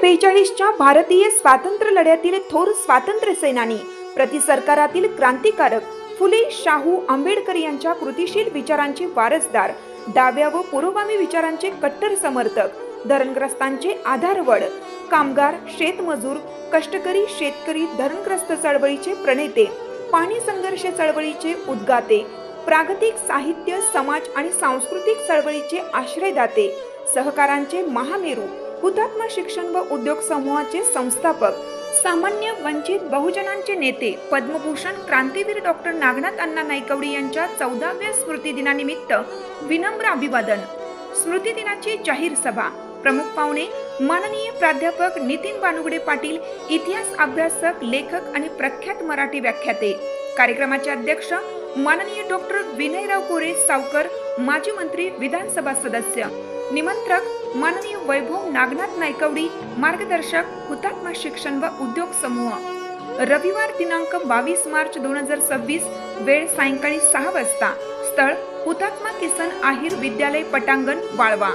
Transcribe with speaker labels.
Speaker 1: 1942च्या भारतीय स्वातंत्र्य लढ्यातील थोर स्वातंत्र्य सेनानी, प्रतिसरकारातील क्रांतिकारक फुले शाहू आंबेडकर यांच्या कृतिशील विचारांचे वारसदार, डाव्या व पुरोगामी विचारांचे कट्टर समर्थक, धरणग्रस्तांचे आधारवड, कामगार, शेतमजूर, कष्टकरी, शेतकरी, धरणग्रस्त चळवळीचे प्रणेते, पाणी संघर्ष चळवळीचे उद्गाते, प्रागतिक साहित्य, समाज आणि सांस्कृतिक चळवळीचे आश्रयदाते, सहकारांचे महामेरू, हुतात्मा शिक्षण व उद्योग समूहाचे संस्थापक, सामान्य वंचित बहुजनांचे नेते, पद्मभूषण क्रांतीवीर डॉक्टर नागनाथ अण्णा नाईकवडी यांच्या 14व्या स्मृती दिनानिमित्त विनम्र अभिवादन. स्मृती दिनाची जाहीर सभा. प्रमुख पाहुणे माननीय प्राध्यापक नितीन बानुगडे पाटील, इतिहास अभ्यासक, लेखक आणि प्रख्यात मराठी व्याख्याते. कार्यक्रमाचे अध्यक्ष माननीय डॉक्टर विनयराव कोरे सावकर, माजी मंत्री, विधानसभा सदस्य. निमंत्रक माननीय वैभव नागनाथ नाईकवडी, मार्गदर्शक, हुतात्मा शिक्षण व उद्योग समूह. रविवार दिनांक 22 मार्च 2026, वेळ सायंकाळी 6 वाजता. स्थळ हुतात्मा किसन आहिर विद्यालय पटांगण, वाळवा.